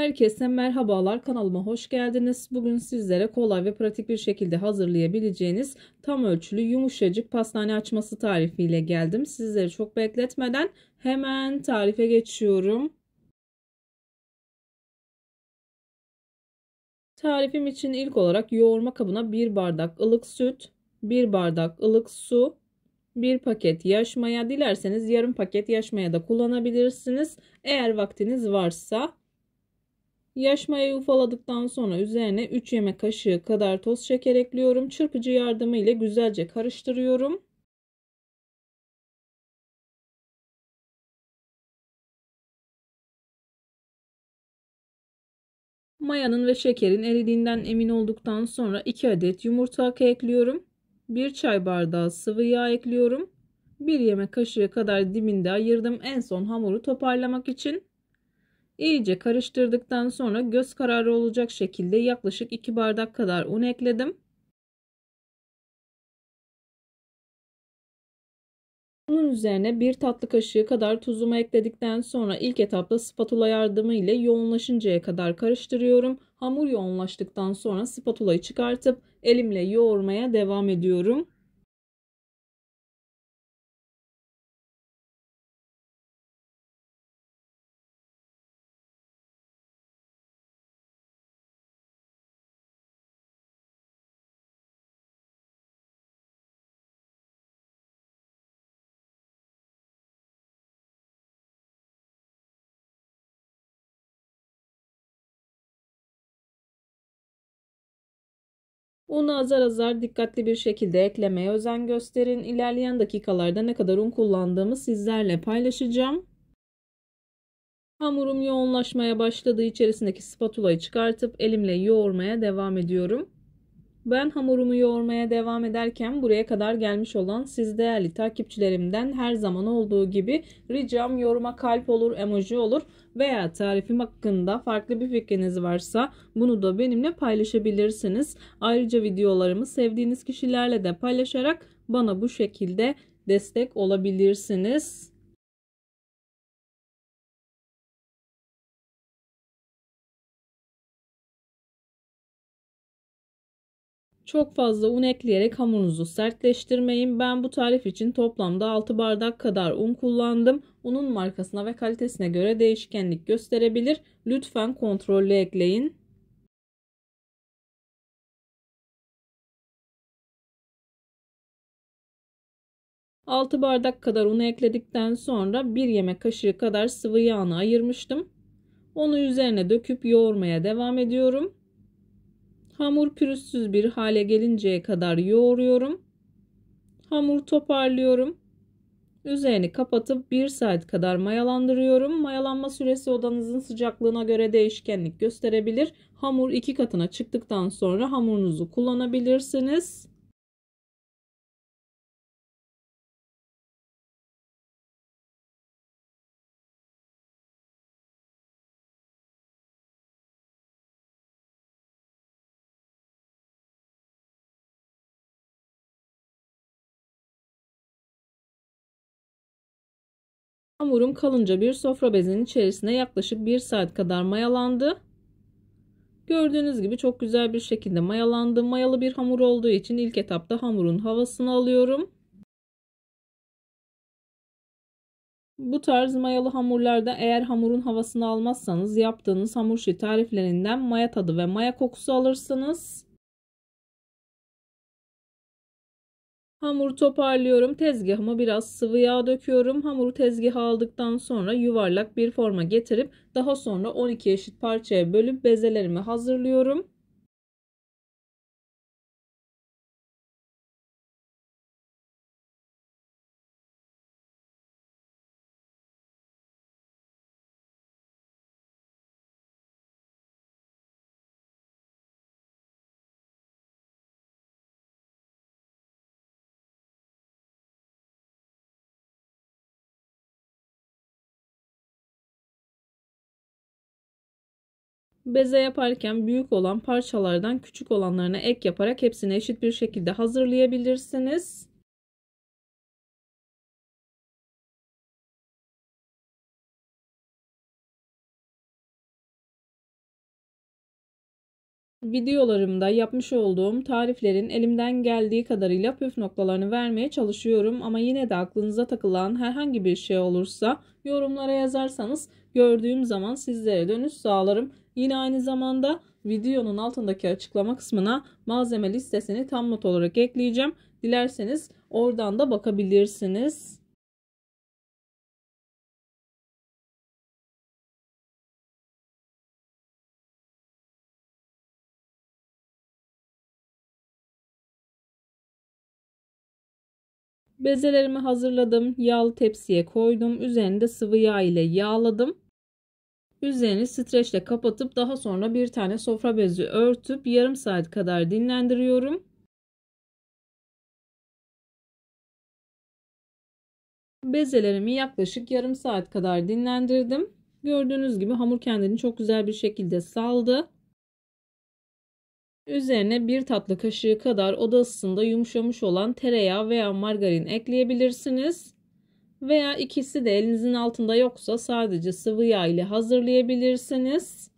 Herkese merhabalar, kanalıma hoş geldiniz. Bugün sizlere kolay ve pratik bir şekilde hazırlayabileceğiniz tam ölçülü yumuşacık pastane açması tarifiyle geldim. Sizleri çok bekletmeden hemen tarife geçiyorum. Tarifim için ilk olarak yoğurma kabına 1 bardak ılık süt, 1 bardak ılık su, 1 paket yaş maya, dilerseniz yarım paket yaş maya da kullanabilirsiniz eğer vaktiniz varsa. Yaş mayayı ufaladıktan sonra üzerine 3 yemek kaşığı kadar toz şeker ekliyorum. Çırpıcı yardımı ile güzelce karıştırıyorum. Mayanın ve şekerin eridiğinden emin olduktan sonra 2 adet yumurta akı ekliyorum. 1 çay bardağı sıvı yağ ekliyorum. 1 yemek kaşığı kadar dibinde ayırdım en son hamuru toparlamak için. İyice karıştırdıktan sonra göz kararı olacak şekilde yaklaşık 2 bardak kadar un ekledim. Bunun üzerine 1 tatlı kaşığı kadar tuzumu ekledikten sonra ilk etapta spatula yardımı ile yoğunlaşıncaya kadar karıştırıyorum. Hamur yoğunlaştıktan sonra spatulayı çıkartıp elimle yoğurmaya devam ediyorum. Unu azar azar dikkatli bir şekilde eklemeye özen gösterin. İlerleyen dakikalarda ne kadar un kullandığımı sizlerle paylaşacağım. Hamurum yoğunlaşmaya başladığı içerisindeki spatulayı çıkartıp elimle yoğurmaya devam ediyorum. Ben hamurumu yoğurmaya devam ederken buraya kadar gelmiş olan siz değerli takipçilerimden her zaman olduğu gibi ricam yoruma kalp olur, emoji olur veya tarifim hakkında farklı bir fikriniz varsa bunu da benimle paylaşabilirsiniz. Ayrıca videolarımı sevdiğiniz kişilerle de paylaşarak bana bu şekilde destek olabilirsiniz. Çok fazla un ekleyerek hamurunuzu sertleştirmeyin. Ben bu tarif için toplamda 6 bardak kadar un kullandım. Unun markasına ve kalitesine göre değişkenlik gösterebilir. Lütfen kontrollü ekleyin. Altı bardak kadar unu ekledikten sonra 1 yemek kaşığı kadar sıvı yağını ayırmıştım. Onu üzerine döküp yoğurmaya devam ediyorum. Hamur pürüzsüz bir hale gelinceye kadar yoğuruyorum. Hamur toparlıyorum. Üzerini kapatıp 1 saat kadar mayalandırıyorum. Mayalanma süresi odanızın sıcaklığına göre değişkenlik gösterebilir. Hamur 2 katına çıktıktan sonra hamurunuzu kullanabilirsiniz. Hamurum kalınca bir sofra bezinin içerisine yaklaşık 1 saat kadar mayalandı. Gördüğünüz gibi çok güzel bir şekilde mayalandı. Mayalı bir hamur olduğu için ilk etapta hamurun havasını alıyorum. Bu tarz mayalı hamurlarda eğer hamurun havasını almazsanız yaptığınız hamur işi tariflerinden maya tadı ve maya kokusu alırsınız. Hamuru toparlıyorum. Tezgahıma biraz sıvı yağ döküyorum. Hamuru tezgaha aldıktan sonra yuvarlak bir forma getirip daha sonra 12 eşit parçaya bölüp bezelerimi hazırlıyorum. Beze yaparken büyük olan parçalardan küçük olanlarına ek yaparak hepsini eşit bir şekilde hazırlayabilirsiniz. Videolarımda yapmış olduğum tariflerin elimden geldiği kadarıyla püf noktalarını vermeye çalışıyorum ama yine de aklınıza takılan herhangi bir şey olursa yorumlara yazarsanız gördüğüm zaman sizlere dönüş sağlarım. Yine aynı zamanda videonun altındaki açıklama kısmına malzeme listesini tam not olarak ekleyeceğim. Dilerseniz oradan da bakabilirsiniz. Bezelerimi hazırladım. Yağlı tepsiye koydum. Üzerini de sıvı yağ ile yağladım. Üzerini streçle kapatıp daha sonra bir tane sofra bezi örtüp yarım saat kadar dinlendiriyorum. Bezelerimi yaklaşık yarım saat kadar dinlendirdim. Gördüğünüz gibi hamur kendini çok güzel bir şekilde saldı. Üzerine bir tatlı kaşığı kadar oda ısısında yumuşamış olan tereyağı veya margarin ekleyebilirsiniz. Veya ikisi de elinizin altında yoksa sadece sıvı yağ ile hazırlayabilirsiniz.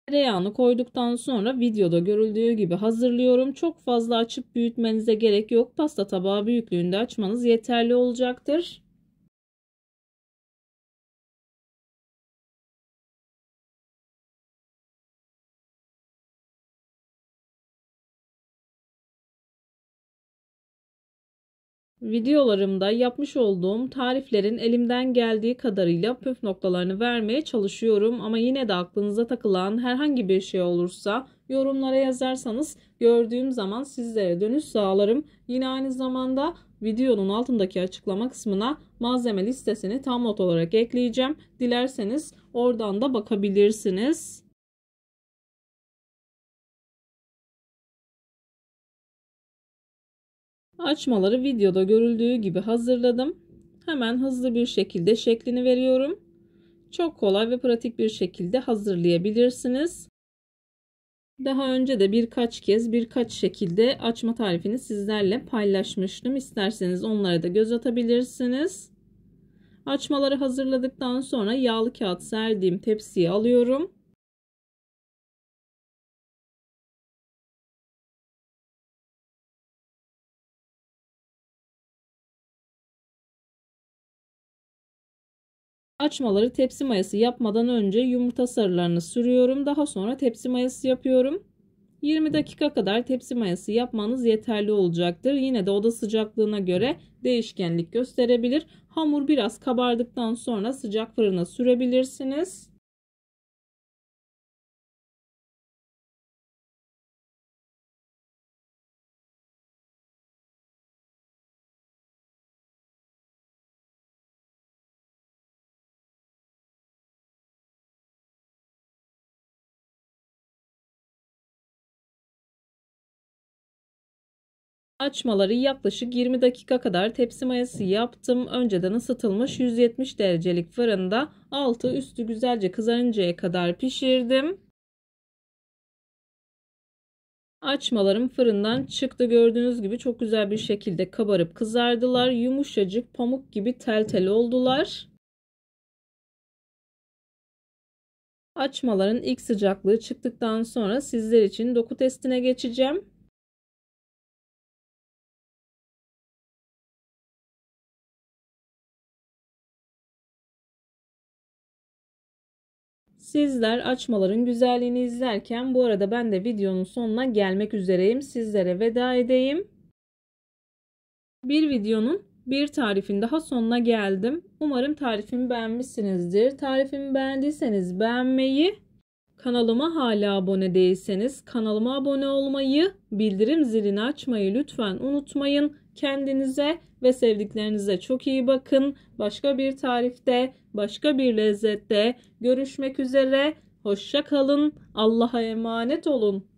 Tereyağını koyduktan sonra videoda görüldüğü gibi hazırlıyorum. Çok fazla açıp büyütmenize gerek yok. Pasta tabağı büyüklüğünde açmanız yeterli olacaktır. Videolarımda yapmış olduğum tariflerin elimden geldiği kadarıyla püf noktalarını vermeye çalışıyorum ama yine de aklınıza takılan herhangi bir şey olursa yorumlara yazarsanız gördüğüm zaman sizlere dönüş sağlarım. Yine aynı zamanda videonun altındaki açıklama kısmına malzeme listesini tam not olarak ekleyeceğim. Dilerseniz oradan da bakabilirsiniz. Açmaları videoda görüldüğü gibi hazırladım. Hemen hızlı bir şekilde şeklini veriyorum. Çok kolay ve pratik bir şekilde hazırlayabilirsiniz. Daha önce de birkaç kez birkaç şekilde açma tarifini sizlerle paylaşmıştım. İsterseniz onlara da göz atabilirsiniz. Açmaları hazırladıktan sonra yağlı kağıt serdiğim tepsiye alıyorum. Açmaları tepsi mayası yapmadan önce yumurta sarılarını sürüyorum. Daha sonra tepsi mayası yapıyorum. 20 dakika kadar tepsi mayası yapmanız yeterli olacaktır. Yine de oda sıcaklığına göre değişkenlik gösterebilir. Hamur biraz kabardıktan sonra sıcak fırına sürebilirsiniz. Açmaları yaklaşık 20 dakika kadar tepsi mayası yaptım. Önceden ısıtılmış 170 derecelik fırında altı üstü güzelce kızarıncaya kadar pişirdim. Açmalarım fırından çıktı. Gördüğünüz gibi çok güzel bir şekilde kabarıp kızardılar. Yumuşacık pamuk gibi tel tel oldular. Açmaların ilk sıcaklığı çıktıktan sonra sizler için doku testine geçeceğim. Sizler açmaların güzelliğini izlerken bu arada ben de videonun sonuna gelmek üzereyim. Sizlere veda edeyim. Bir videonun bir tarifin daha sonuna geldim. Umarım tarifimi beğenmişsinizdir. Tarifimi beğendiyseniz beğenmeyi, kanalıma hala abone değilseniz kanalıma abone olmayı, bildirim zilini açmayı lütfen unutmayın. Kendinize ve sevdiklerinize çok iyi bakın. Başka bir tarifte, başka bir lezzette görüşmek üzere. Hoşça kalın. Allah'a emanet olun.